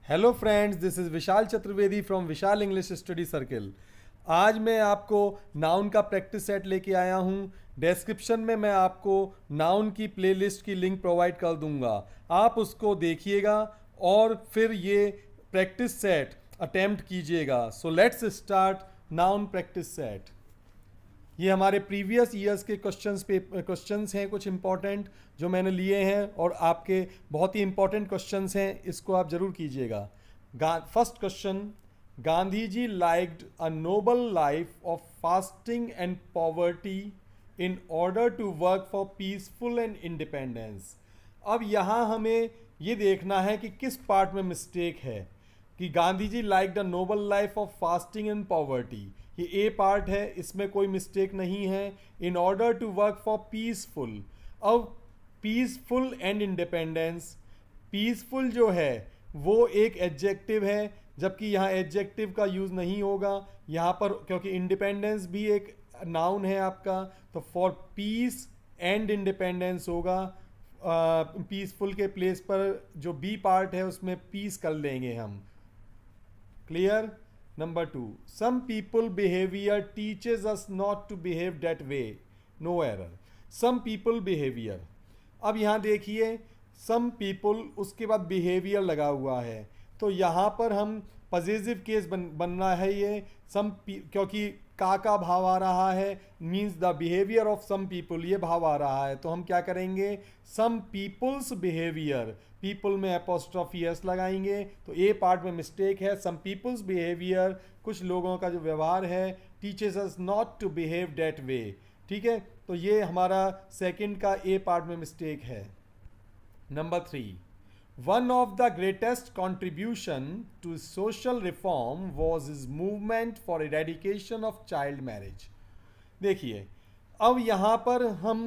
Hello friends, this is Vishal Chaturvedi from Vishal English study circle. आज मैं आपको noun का प्रैक्टिस सेट लेके आया हूँ। डिस्क्रिप्शन में मैं आपको नाउन की प्लेलिस्ट की लिंक प्रोवाइड कर दूंगा। आप उसको देखिएगा और फिर ये प्रैक्टिस सेट अटेम्प्ट कीजिएगा। So let's start noun practice set. ये हमारे प्रीवियस ईयर्स के क्वेश्चंस हैं कुछ इंपॉर्टेंट जो मैंने लिए हैं और आपके बहुत ही इंपॉर्टेंट क्वेश्चंस हैं, इसको आप जरूर कीजिएगा। First question, Gandhi ji liked a noble life of fasting and poverty in order to work for peaceful and independence. अब यहाँ हमें ये देखना है कि किस पार्ट में मिस्टेक है कि Gandhi ji like the noble life of fasting and poverty. ये ए पार्ट है, इसमें कोई मिस्टेक नहीं है। In order to work for peaceful, अब पीसफुल एंड इंडिपेंडेंस, पीसफुल जो है वो एक एडजेक्टिव है, जबकि यहाँ एडजेक्टिव का यूज़ नहीं होगा यहाँ पर, क्योंकि इंडिपेंडेंस भी एक नाउन है आपका। तो फॉर पीस एंड इंडिपेंडेंस होगा। पीसफुल के प्लेस पर जो बी पार्ट है उसमें पीस कर लेंगे हम। Clear? Number 2, some people behavior teaches us not to behave that way. No error. Some people behavior, अब यहाँ देखिए some people उसके बाद behavior लगा हुआ है, तो यहाँ पर हम पजेसिव केस बनना है ये क्योंकि का भाव आ रहा है, means the behaviour of some people, ये भाव आ रहा है। तो हम क्या करेंगे, सम पीपल्स बिहेवियर, पीपल में एपोस्ट्रोफी एस लगाएंगे। तो ए पार्ट में मिस्टेक है, सम पीपल्स बिहेवियर, कुछ लोगों का जो व्यवहार है, teaches us not to behave that way. ठीक है, तो ये हमारा सेकंड का ए पार्ट में मिस्टेक है। Number 3, one of the greatest contribution to social reform was his movement for eradication of child marriage. देखिए, अब यहाँ पर हम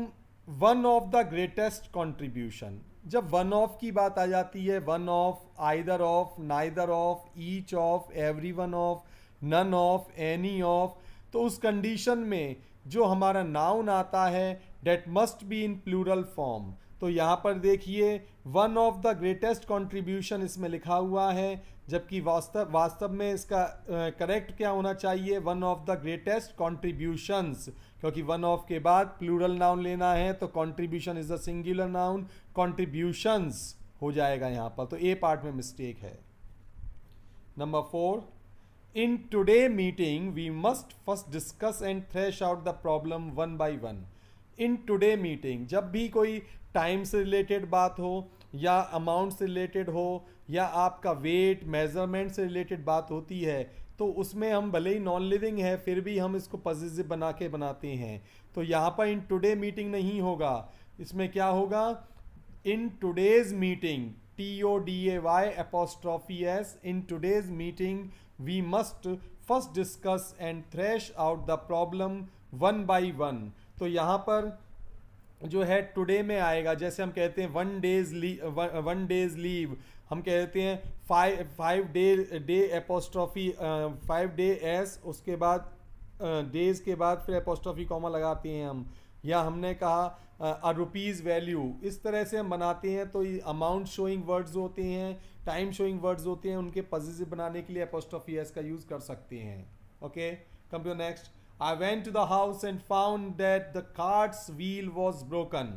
one of the greatest contribution, जब वन ऑफ की बात आ जाती है, one of, either of, neither of, each of, every one of, none of, any of, तो उस कंडीशन में जो हमारा नाउन आता है that must be in plural form. तो यहाँ पर देखिए one of the greatest contribution इसमें लिखा हुआ है, जबकि वास्तव में इसका करेक्ट क्या होना चाहिए, one of the greatest contributions, क्योंकि वन ऑफ के बाद प्लूरल नाउन लेना है तो contribution is the singular noun, contributions हो जाएगा यहाँ पर। तो ए पार्ट में मिस्टेक है। Number 4, in today meeting we must first discuss and thresh out the problem one by one. In today meeting, जब भी कोई टाइम से रिलेटेड बात हो या अमाउंट से रिलेटेड हो या आपका वेट मेजरमेंट से रिलेटेड बात होती है, तो उसमें हम भले ही नॉन लिविंग है फिर भी हम इसको पॉजिटिव बना के बनाते हैं। तो यहाँ पर इन टुडे मीटिंग नहीं होगा, इसमें क्या होगा, in today's meeting, TODAY apostrophe S, in today's meeting we must first discuss and thresh out the problem one by one. तो यहाँ पर जो है टुडे में आएगा, जैसे हम कहते हैं वन डेज लीव, हम कहते हैं five day apostrophe 5 day S, उसके बाद डेज के बाद फिर एपोस्ट्रॉफी कॉमा लगाते हैं हम, या हमने कहा अ रुपीज़ वैल्यू, इस तरह से हम बनाते हैं। तो अमाउंट शोइंग वर्ड्स होते हैं, टाइम शोइंग वर्ड्स होते हैं, उनके पॉजिटिव बनाने के लिए एपोस्ट्रॉफी एस का यूज़ कर सकते हैं। Okay, come to next. I went to the house and found that the cart's wheel was broken.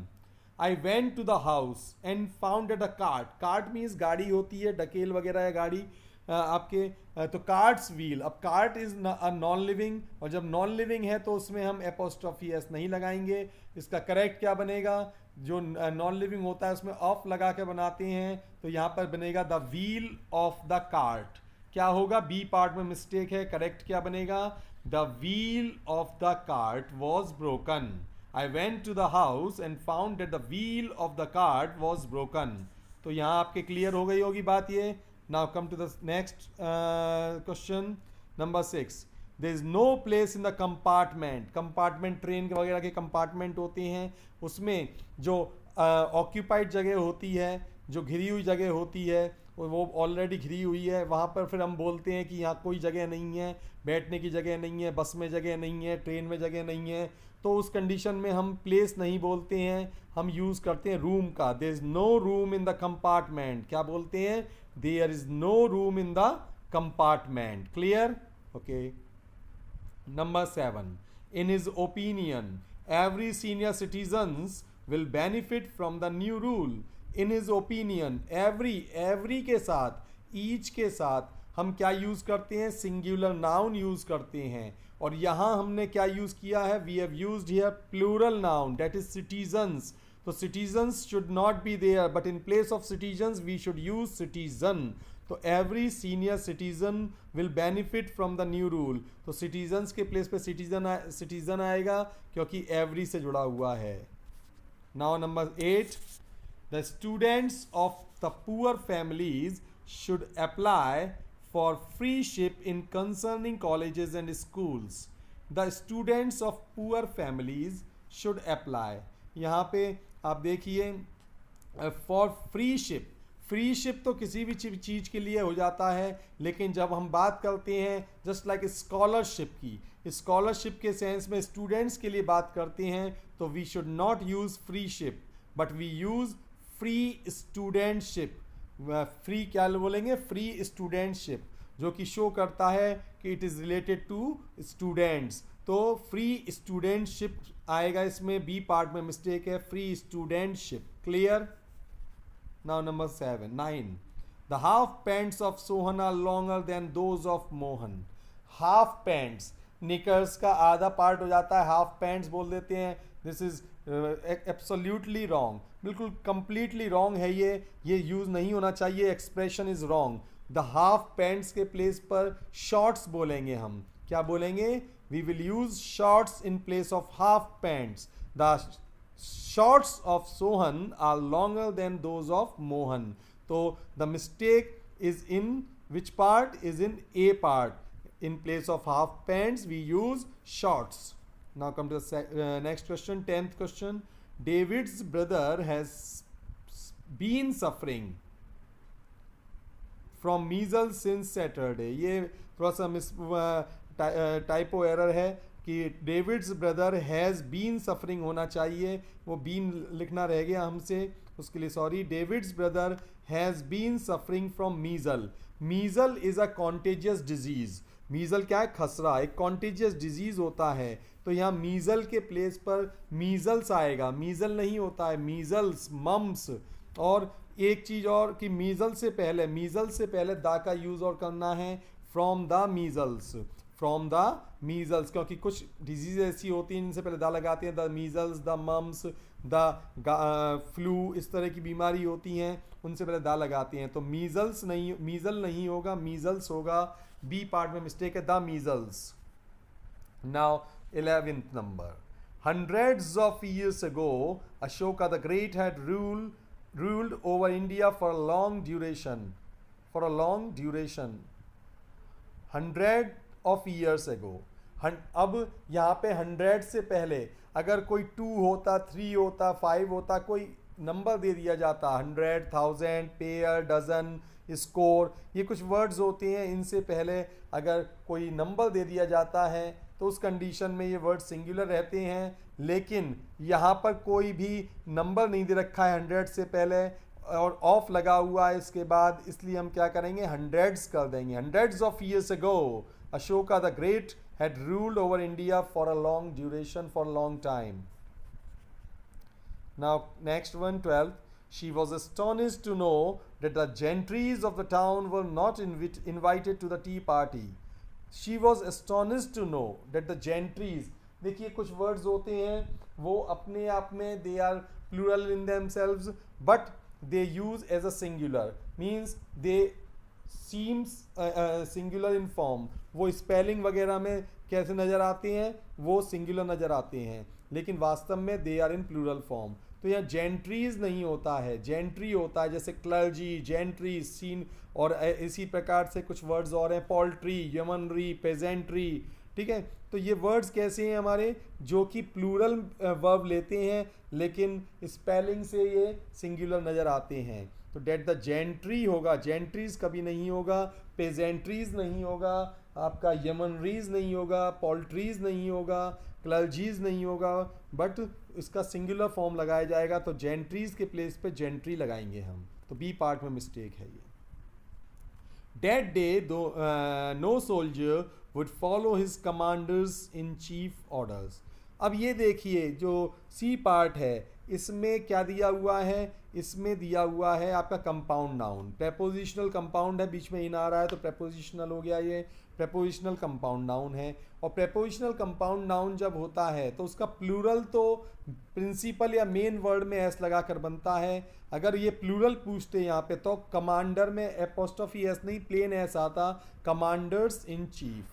I went to the house and found that a cart, cart means गाड़ी होती है, डकेल वगैरह है गाड़ी आपके, तो कार्ट्स व्हील, अब cart is non living, और जब नॉन लिविंग है तो उसमें हम एपोस्ट्रॉफी एस नहीं लगाएंगे। इसका करेक्ट क्या बनेगा, जो नॉन लिविंग होता है उसमें ऑफ लगा के बनाते हैं, तो यहाँ पर बनेगा the wheel of the cart. क्या होगा, बी पार्ट में मिस्टेक है, करेक्ट क्या बनेगा, the wheel of the cart was broken. I went to the house and found that the wheel of the cart was broken. तो यहाँ आपके clear हो गई होगी बात ये। Now come to the next question, number 6. There is no place in the compartment. Compartment train वगैरह के कंपार्टमेंट होते हैं, उसमें जो ऑक्यूपाइड जगह होती है, जो घिरी हुई जगह होती है, वो ऑलरेडी घिरी हुई है, वहाँ पर फिर हम बोलते हैं कि यहाँ कोई जगह नहीं है, बैठने की जगह नहीं है, बस में जगह नहीं है, ट्रेन में जगह नहीं है, तो उस कंडीशन में हम प्लेस नहीं बोलते हैं, हम यूज़ करते हैं रूम का। There is no room in the compartment, क्या बोलते हैं, there is no room in the compartment. Clear? Okay. Number 7. In his opinion, every senior citizens will benefit from the new rule. In his opinion, every के साथ, each के साथ हम क्या use करते हैं? सिंगुलर नाउन यूज़ करते हैं. और यहाँ हमने क्या यूज़ किया है? We have used here plural noun, that is citizens. तो citizens should not be there, but in place of citizens we should use citizen. तो every senior citizen will benefit from the new rule. तो citizens के place पे citizen आएगा क्योंकि every से जुड़ा हुआ है. Now number 8. The students of the poor families should apply for freeship in concerning colleges and schools. The students of poor families should apply. यहाँ पे आप देखिए फॉर फ्रीशिप. फ्रीशिप तो किसी भी चीज़ के लिए हो जाता है, लेकिन जब हम बात करते हैं जस्ट लाइक स्कॉलरशिप की, स्कॉलरशिप के सेंस में स्टूडेंट्स के लिए बात करते हैं, तो we should not use freeship but we use free studentship. Free क्या बोलेंगे? फ्री स्टूडेंटशिप, जो कि शो करता है कि it is related to students. तो फ्री स्टूडेंटशिप आएगा इसमें. बी पार्ट में मिस्टेक है, free studentship. Clear? Now number 9. The half pants of Sohan are longer than those of Mohan. Half pants, knickers का आधा पार्ट हो जाता है, half pants बोल देते हैं. This is absolutely wrong. बिल्कुल completely wrong है ये यूज़ नहीं होना चाहिए. Expression is wrong. The half pants के प्लेस पर shorts बोलेंगे हम. क्या बोलेंगे? We will use shorts in place of half pants. The shorts of Sohan are longer than those of Mohan. So the mistake is in which part? Is in A part. In place of half pants we use shorts. Now come to the next question, 10th question. David's brother has been suffering from measles since Saturday. ये थोड़ा सा typo error है कि David's brother has been suffering होना चाहिए, वो been लिखना रह गया हमसे, उसके लिए sorry. David's brother has been suffering from measle. Measle is a contagious disease. Measle क्या है? खसरा, एक कॉन्टेजियस डिजीज़ होता है. तो यहाँ मीज़ल के प्लेस पर मीज़ल्स आएगा. मीज़ल नहीं होता है, मीज़ल्स, मम्स. और एक चीज़ और कि मीज़ल से पहले दा का यूज़ और करना है, from the measles. From the measles, क्योंकि कुछ डिजीज़ ऐसी होती हैं जिनसे पहले दा लगाते हैं. The measles, the mumps, the flu, इस तरह की बीमारी होती हैं, उनसे पहले दा लगाते हैं. तो मीज़ल नहीं होगा, मीज़ल्स होगा. बी पार्ट में मिस्टेक है, the measles. Now 11th number. Hundreds of years ago, Ashoka the Great had ruled over India for a long duration. 100 of years ago. अब यहाँ पे 100 से पहले अगर कोई 2 होता, 3 होता, 5 होता, कोई नंबर दे दिया जाता, 100, 1000, पेयर, डजन, स्कोर, ये कुछ वर्ड्स होते हैं. इनसे पहले अगर कोई नंबर दे दिया जाता है तो उस कंडीशन में ये वर्ड सिंगुलर रहते हैं. लेकिन यहाँ पर कोई भी नंबर नहीं दे रखा है 100 से पहले और ऑफ लगा हुआ है इसके बाद, इसलिए हम क्या करेंगे? हंड्रेड्स कर देंगे. Hundreds of years ago Ashoka the Great had ruled over India for a long duration, for a long time. Now next one, 12th. She was astonished to know that the gentries of the town were not invited to the tea party. She was astonished to know that the gentries, देखिए कुछ words होते हैं वो अपने आप में they are plural in themselves but they use as a singular, means they seems singular in form. वो spelling वगैरह में कैसे नज़र आते हैं? वो सिंगुलर नज़र आते हैं, लेकिन वास्तव में they are in plural form. तो यहाँ जेंट्रीज नहीं होता है, जेंट्री होता है, जैसे क्लर्जी, जेंट्री, सीन, और इसी प्रकार से कुछ वर्ड्स और हैं, पोल्ट्री, यमनरी, पेजेंट्री. ठीक है, तो ये वर्ड्स कैसे हैं हमारे? जो कि प्लूरल वर्ब लेते हैं लेकिन स्पेलिंग से ये सिंगुलर नज़र आते हैं. तो डेट द जेंट्री होगा, जेंट्रीज कभी नहीं होगा, पेजेंट्रीज नहीं होगा, आपका यमनरीज नहीं होगा, पोल्ट्रीज नहीं होगा, क्लर्जीज नहीं होगा, बट इसका सिंगुलर फॉर्म लगाया जाएगा. तो जेंट्रीज के प्लेस पे जेंट्री लगाएंगे हम. तो बी पार्ट में मिस्टेक है ये. That day, though, no soldier would follow his commanders in chief orders. अब ये देखिए जो सी पार्ट है इसमें क्या दिया हुआ है, इसमें दिया हुआ है आपका कंपाउंड नाउन, प्रेपोजिशनल कंपाउंड है, बीच में इन आ रहा है तो प्रेपोजिशनल हो गया, ये प्रेपोजिशनल कंपाउंड नाउन है। और प्रेपोजिशनल कंपाउंड नाउन जब होता है तो उसका प्लूरल तो प्रिंसिपल या मेन वर्ड में एस लगा कर बनता है। अगर ये प्लूरल पूछते यहाँ पे तो कमांडर में एपोस्ट्रोफी एस नहीं, प्लेन एस आता, कमांडर्स इन चीफ।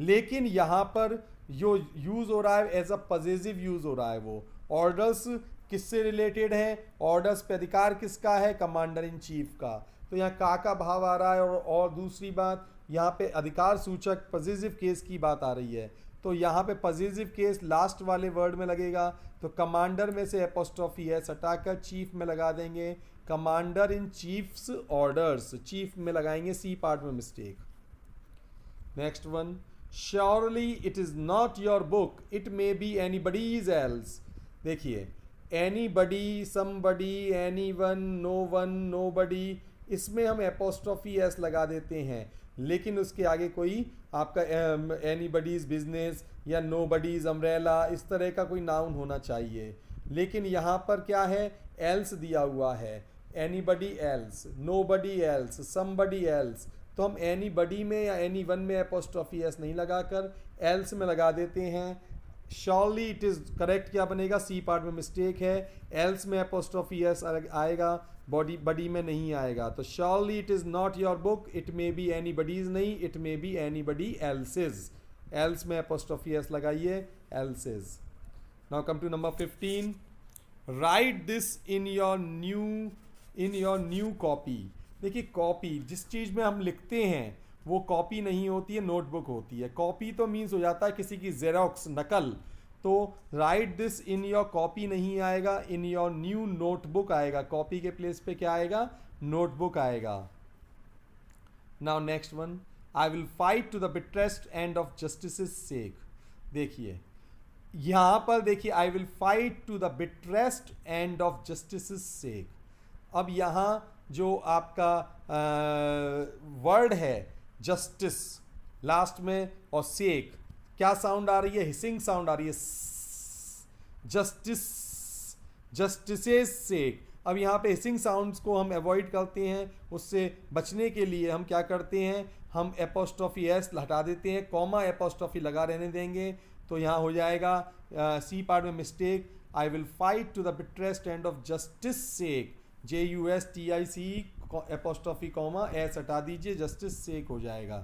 लेकिन यहाँ पर जो यूज़ हो रहा है एज अ पॉजिटिव यूज़ हो रहा है, वो ऑर्डर्स किससे रिलेटेड है, ऑर्डर्स पे अधिकार किसका है, कमांडर इन चीफ का। तो यहाँ का भाव आ रहा है। और दूसरी बात यहाँ पे अधिकार सूचक पॉजिटिव केस की बात आ रही है, तो यहाँ पे पॉजिटिव केस लास्ट वाले वर्ड में लगेगा। तो कमांडर में से एपोस्ट्रोफी एस हटाकर चीफ में लगा देंगे, commander in chief's orders, chief में लगाएंगे, सी पार्ट में mistake. Next one, surely it is not your book, it may be anybody's else. देखिए anybody, somebody, anyone, no one, nobody, इसमें हम एपोस्ट्रोफी एस लगा देते हैं, लेकिन उसके आगे कोई आपका एनीबडीज बिजनेस या नोबडीज अम्ब्रेला इस तरह का कोई नाउन होना चाहिए। लेकिन यहाँ पर क्या है, एल्स दिया हुआ है, anybody else, nobody else, somebody else. तो हम एनीबडी में या एनीवन में एपोस्ट्रोफी एस नहीं लगाकर एल्स में लगा देते हैं। श्योरली इट इज़ करेक्ट क्या बनेगा, सी पार्ट में मिस्टेक है, एल्स में एपोस्ट्रोफी एस आएगा, बडी में नहीं आएगा। तो surely it is not your book, it may be anybody's नहीं, it may be anybody else's, else में एपोस्ट्रोफी एस लगाइए, else's. Now come to number 15, write this in your new copy. देखिए copy जिस चीज़ में हम लिखते हैं वो कॉपी नहीं होती है, नोटबुक होती है। कॉपी तो मीन्स हो जाता है किसी की जेरोक्स, नकल। तो write this in your copy नहीं आएगा, इन योर न्यू नोटबुक आएगा। कॉपी के प्लेस पे क्या आएगा, नोटबुक आएगा। Now next one, I will fight to the bitterest end of justice sake. देखिए यहाँ पर देखिए, I will fight to the bitterest end of justice sake. अब यहाँ जो आपका वर्ड है जस्टिस लास्ट में और सेक, क्या साउंड आ रही है, हिसिंग साउंड आ रही है, जस्टिस, जस्टिसेस सेक। अब यहाँ पे हिसिंग साउंड्स को हम अवॉइड करते हैं, उससे बचने के लिए हम क्या करते हैं, हम एपोस्ट्रोफी एस हटा देते हैं, कॉमा एपोस्ट्रोफी लगा रहने देंगे। तो यहाँ हो जाएगा सी पार्ट में mistake, I will fight to the bitterest end of justice sake, JUSTIC apostrophe comma S हटा दीजिए, जस्टिस सेक हो जाएगा।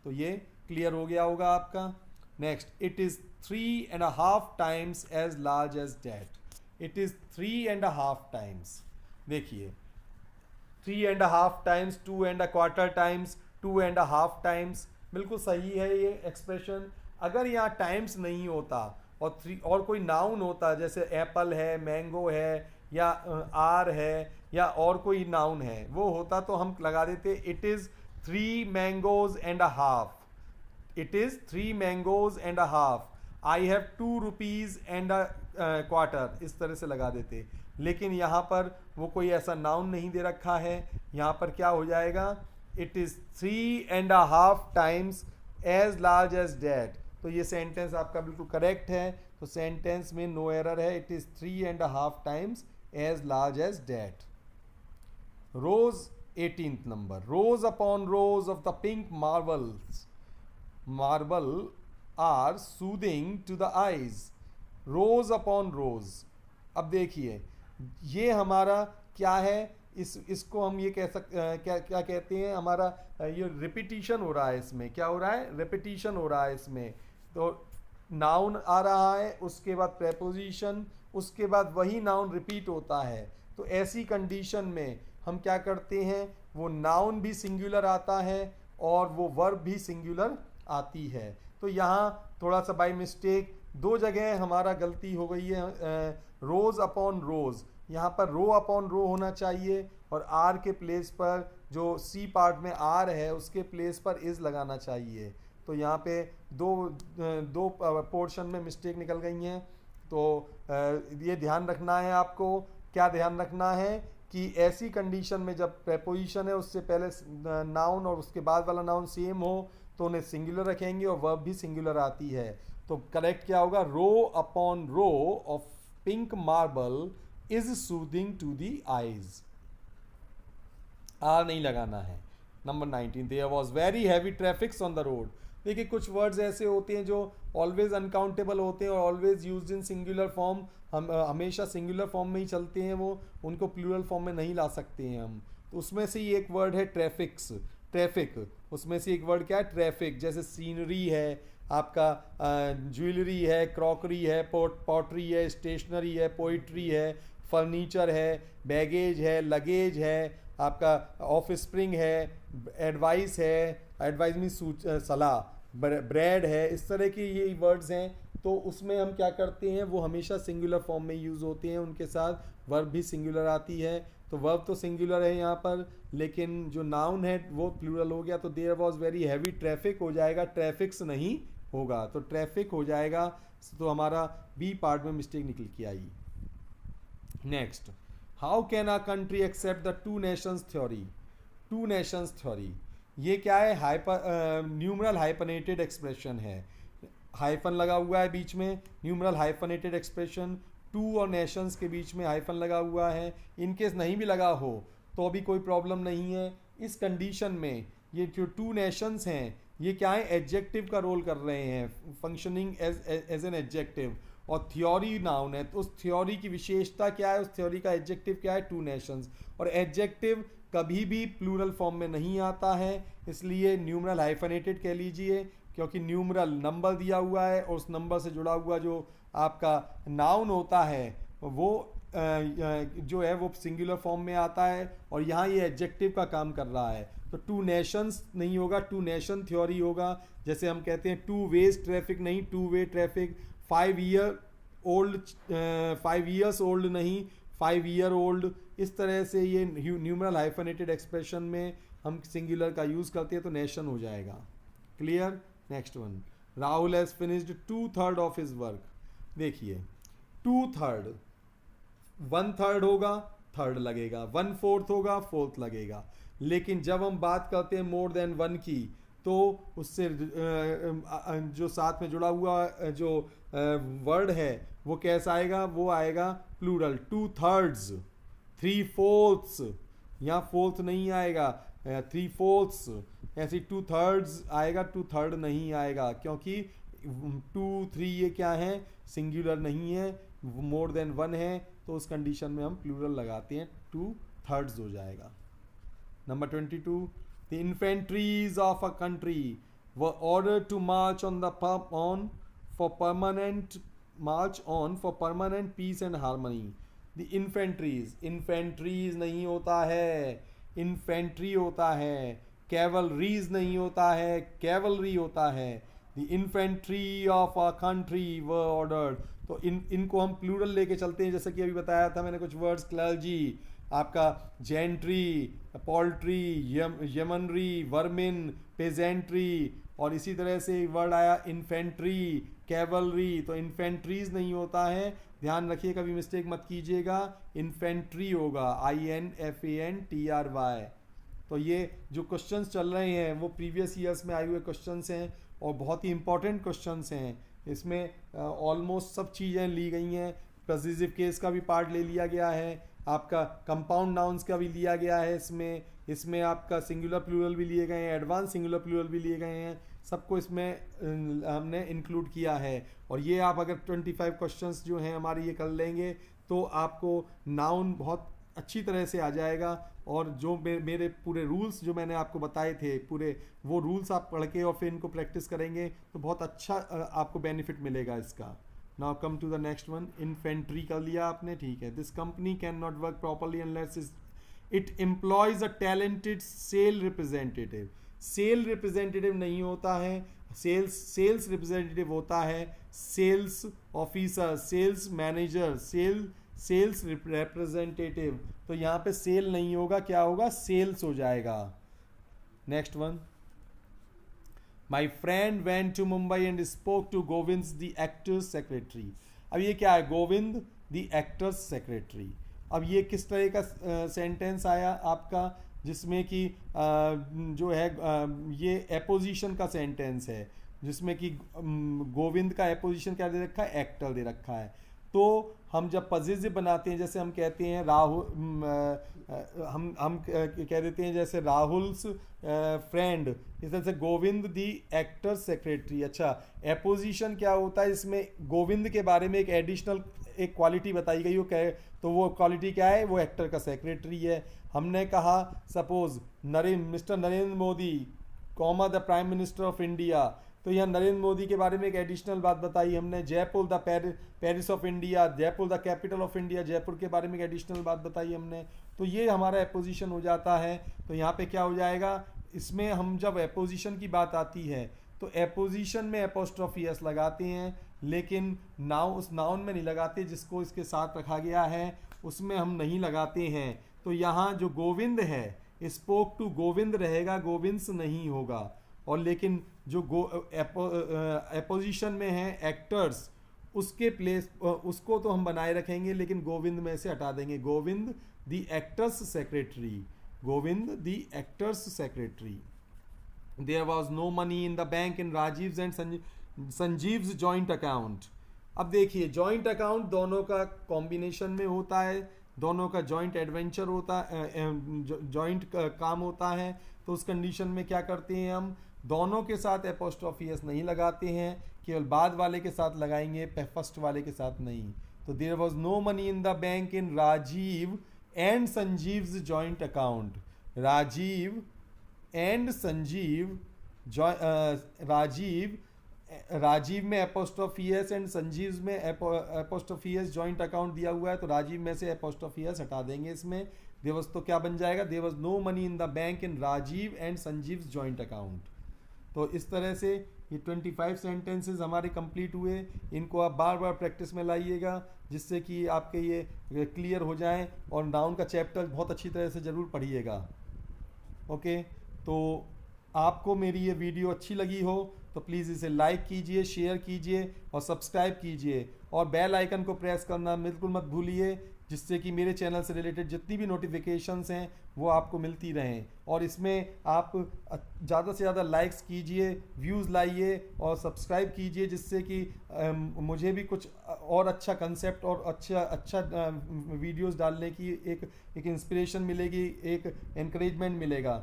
तो ये क्लियर हो गया होगा आपका। Next, it is 3.5 times as large as that. It is 3.5 times. देखिए 3.5 टाइम्स, 2.25 टाइम्स, 2.5 टाइम्स, बिल्कुल सही है ये एक्सप्रेशन। अगर यहाँ टाइम्स नहीं होता और कोई नाउन होता, जैसे एप्पल है, मैंगो है, या आर है, या और कोई नाउन है वो होता, तो हम लगा देते it is 3 mangoes and a half. It is 3 mangoes and a half. I have 2 rupees and a quarter, इस तरह से लगा देते। लेकिन यहाँ पर वो कोई ऐसा नाउन नहीं दे रखा है। यहाँ पर क्या हो जाएगा, it is 3.5 times as large as that. तो ये सेंटेंस आपका बिल्कुल करेक्ट है। तो सेंटेंस में नो एरर है, it is 3.5 times as large as that. Rose 18th number, rose upon rose of the pink marble are soothing to the eyes. Rose upon rose. अब देखिए ये हमारा क्या है, इसको हम ये कह क्या कहते हैं, हमारा ये रिपीटिशन हो रहा है। इसमें क्या हो रहा है, रिपीटिशन हो रहा है इसमें। तो नाउन आ रहा है, उसके बाद प्रेपोजिशन, उसके बाद वही नाउन रिपीट होता है। तो ऐसी कंडीशन में हम क्या करते हैं, वो नाउन भी सिंगुलर आता है और वो वर्ब भी सिंगुलर आती है। तो यहाँ थोड़ा सा बाय मिस्टेक 2 जगह हमारा गलती हो गई है। रोज अपॉन रोज, यहाँ पर रो अपॉन रो होना चाहिए और आर के प्लेस पर जो सी पार्ट में आर है उसके प्लेस पर इज़ लगाना चाहिए। तो यहाँ पे दो पोर्शन में मिस्टेक निकल गई हैं। तो ये ध्यान रखना है आपको। क्या ध्यान रखना है कि ऐसी कंडीशन में जब प्रेपोजिशन है उससे पहले नाउन और उसके बाद वाला नाउन सेम हो तो उन्हें सिंगुलर रखेंगे और वर्ब भी सिंगुलर आती है। तो करेक्ट क्या होगा, row upon row of pink marble is soothing to the eyes. Are नहीं लगाना है। Number 19, there was very heavy traffics on the road. देखिए कुछ वर्ड्स ऐसे होते हैं जो ऑलवेज अनकाउंटेबल होते हैं और always used in singular form, हम हमेशा सिंगुलर फॉर्म में ही चलते हैं, वो उनको प्लूरल फॉर्म में नहीं ला सकते हैं हम। तो उसमें से ही एक वर्ड है ट्रैफिक्स, ट्रैफिक। उसमें से एक वर्ड क्या है, ट्रैफिक। जैसे सीनरी है, आपका ज्वेलरी है, क्रॉकरी है, पॉटरी है, स्टेशनरी है, पोइट्री है, फर्नीचर है, बैगेज है, लगेज है, आपका ऑफ स्प्रिंग है, एडवाइस है, एडवाइस मीन सलाह, ब्रेड है, इस तरह के ये वर्ड्स हैं। तो उसमें हम क्या करते हैं, वो हमेशा सिंगुलर फॉर्म में यूज़ होते हैं, उनके साथ वर्ब भी सिंगुलर आती है। तो वर्ब तो सिंगुलर है यहाँ पर, लेकिन जो नाउन है वो प्लूरल हो गया। तो there was very heavy traffic हो जाएगा, ट्रैफिक्स नहीं होगा, तो ट्रैफिक हो जाएगा। तो हमारा बी पार्ट में मिस्टेक निकल के आई। Next, how can a country accept the two nations theory. Two nations theory ये क्या है, न्यूमरल हाइफनेटेड एक्सप्रेशन है, हाइफन लगा हुआ है बीच में, न्यूमरल हाइफनेटेड एक्सप्रेशन, टू और नेशंस के बीच में हाइफन लगा हुआ है। इनकेस नहीं भी लगा हो तो अभी कोई प्रॉब्लम नहीं है। इस कंडीशन में ये जो टू नेशंस हैं ये क्या है, एडजेक्टिव का रोल कर रहे हैं, फंक्शनिंग एज एन एडजेक्टिव, और थ्योरी नाउन है। तो उस थ्योरी की विशेषता क्या है, उस थ्योरी का एडजेक्टिव क्या है, टू नेशंस। और एडजेक्टिव कभी भी प्लूरल फॉर्म में नहीं आता है, इसलिए न्यूमरल हाइफनेटेड कह लीजिए, क्योंकि न्यूमरल नंबर दिया हुआ है और उस नंबर से जुड़ा हुआ जो आपका नाउन होता है वो जो है वो सिंगुलर फॉर्म में आता है, और यहाँ ये एडजेक्टिव का काम कर रहा है। तो टू नेशंस नहीं होगा, टू नेशन थ्योरी होगा। जैसे हम कहते हैं टू वेज ट्रैफिक नहीं, two way traffic. 5 years old नहीं, 5 ईयर ओल्ड। इस तरह से ये न्यूमरल हाइफनेटेड एक्सप्रेशन में हम सिंगुलर का यूज़ करते हैं, तो नेशन हो जाएगा। Clear. Next one, Rahul has finished 2/3 of his work. देखिए 2/3, 1/3 होगा, थर्ड लगेगा, 1/4 होगा, फोर्थ लगेगा। लेकिन जब हम बात करते हैं मोर देन वन की, तो उससे जो साथ में जुड़ा हुआ जो वर्ड है वो कैसा आएगा, वो आएगा प्लूरल, 2/3, 3/4। यहाँ फोर्थ नहीं आएगा, 3/4। ऐसे 2/3 आएगा, 2/3 नहीं आएगा, क्योंकि 2, 3 ये क्या है, सिंगुलर नहीं है, मोर देन वन है। तो उस कंडीशन में हम प्लूरल लगाते हैं, 2/3 हो जाएगा। Number 22, the infantries of a country were ordered to march on for permanent peace and harmony. The infantries नहीं होता है, infantry होता है, cavalries नहीं होता है, cavalry होता है। The infantry of a country were ordered, तो इनको हम प्लूरल लेके चलते हैं, जैसे कि अभी बताया था मैंने कुछ वर्ड्स, क्लर्जी, आपका जेंट्री, पोल्ट्री, यमनरी, वर्मिन, पेजेंट्री, और इसी तरह से वर्ड आया इन्फेंट्री, कैवलरी। तो इन्फेंट्रीज नहीं होता है, ध्यान रखिए, कभी मिस्टेक मत कीजिएगा, इन्फेंट्री होगा, INFANTRY। तो ये जो क्वेश्चंस चल रहे हैं वो प्रीवियस ईयर्स में आए हुए क्वेश्चंस हैं और बहुत ही इंपॉर्टेंट क्वेश्चंस हैं। इसमें ऑलमोस्ट सब चीज़ें ली गई हैं, पॉजिटिव केस का भी पार्ट ले लिया गया है, आपका कंपाउंड नाउन्स का भी लिया गया है, इसमें आपका सिंगुलर प्लूरल भी लिए गए हैं, एडवांस सिंगुलर प्लूरल भी लिए गए हैं, सबको इसमें हमने इंक्लूड किया है। और ये आप अगर 25 क्वेश्चंस जो हैं हमारे ये कर लेंगे तो आपको नाउन बहुत अच्छी तरह से आ जाएगा। और जो मेरे पूरे रूल्स जो मैंने आपको बताए थे, पूरे वो रूल्स आप पढ़ के और फिर इनको प्रैक्टिस करेंगे तो बहुत अच्छा आपको बेनिफिट मिलेगा इसका। Now come to the next one, infantry कर लिया आपने, ठीक है। This company can not work properly unless it employs a talented sale representative. Sale representative नहीं होता है, सेल्स रिप्रेजेंटेटिव होता है, sales officer, sales manager, sales representative. तो यहाँ पे सेल नहीं होगा, क्या होगा, सेल्स हो जाएगा। Next one, my friend went to Mumbai and spoke to Govind the actor's secretary. अब ये क्या है, गोविंद द एक्टर्स सेक्रेटरी। अब ये किस तरह का सेंटेंस आया आपका, जिसमें कि जो है ये एपोजिशन का सेंटेंस है, जिसमें कि गोविंद का एपोजिशन क्या दे रखा है, एक्टर दे रखा है। तो हम जब पजेसिव बनाते हैं, जैसे हम कहते हैं राहुल, हम कह देते हैं जैसे राहुल्स फ्रेंड, इस तरह से गोविंद दी एक्टर सेक्रेटरी। अच्छा, एपोजिशन क्या होता है, इसमें गोविंद के बारे में एक एडिशनल एक क्वालिटी बताई गई हो, कहे तो वो क्वालिटी क्या है, वो एक्टर का सेक्रेटरी है। हमने कहा suppose mister Narendra Modi comma the prime minister of India, तो यहाँ नरेंद्र मोदी के बारे में एक एडिशनल बात बताई हमने। Jaipur the Paris of India, Jaipur the capital of India, Jaipur के बारे में एक एडिशनल बात बताई हमने। तो ये हमारा एपोजिशन हो जाता है। तो यहाँ पे क्या हो जाएगा, इसमें हम जब एपोजिशन की बात आती है तो एपोजिशन में एपोस्ट्रोफी एस लगाते हैं, लेकिन उस नाउन में नहीं लगाते, जिसको इसके साथ रखा गया है उसमें हम नहीं लगाते हैं। तो यहाँ जो गोविंद है, स्पोक टू गोविंद रहेगा, गोविंद्स नहीं होगा। और लेकिन जो एपोजिशन में है एक्टर्स, उसके प्लेस उसको तो हम बनाए रखेंगे, लेकिन गोविंद में से हटा देंगे। Govind the actor's secretary, Govind the actor's secretary. There was no money in the bank in Rajiv's and Sanjiv's joint account. अब देखिए, जॉइंट अकाउंट दोनों का कॉम्बिनेशन में होता है, दोनों का जॉइंट एडवेंचर होता है, जॉइंट काम होता है। तो उस कंडीशन में क्या करते हैं, हम दोनों के साथ एपोस्ट्रोफी एस नहीं लगाते हैं, केवल बाद वाले के साथ लगाएंगे, फर्स्ट वाले के साथ नहीं। तो there was no money in the bank in Rajiv and Sanjiv's joint account. Rajiv and Sanjiv, Rajiv में एपोस्ट्रोफी एस एंड संजीव में एपोस्ट्रोफी एस जॉइंट अकाउंट दिया हुआ है, तो राजीव में से एपोस्ट्रोफी एस हटा देंगे इसमें। देयर वाज तो क्या बन जाएगा, there was no money in the bank in Rajiv and Sanjiv joint account. तो इस तरह से ये 25 सेंटेंसेस हमारे कंप्लीट हुए। इनको आप बार बार प्रैक्टिस में लाइएगा, जिससे कि आपके ये क्लियर हो जाएं, और नाउन का चैप्टर बहुत अच्छी तरह से ज़रूर पढ़िएगा। ओके, तो आपको मेरी ये वीडियो अच्छी लगी हो तो प्लीज़ इसे लाइक कीजिए, शेयर कीजिए और सब्सक्राइब कीजिए, और बेल आइकन को प्रेस करना बिल्कुल मत भूलिए, जिससे कि मेरे चैनल से रिलेटेड जितनी भी नोटिफिकेशंस हैं वो आपको मिलती रहें। और इसमें आप ज़्यादा से ज़्यादा लाइक्स कीजिए, व्यूज़ लाइए और सब्सक्राइब कीजिए, जिससे कि मुझे भी कुछ और अच्छा कंसेप्ट और अच्छा वीडियोस डालने की एक इंस्पिरेशन मिलेगी, एक एनकरेजमेंट मिलेगा।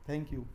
Thank you.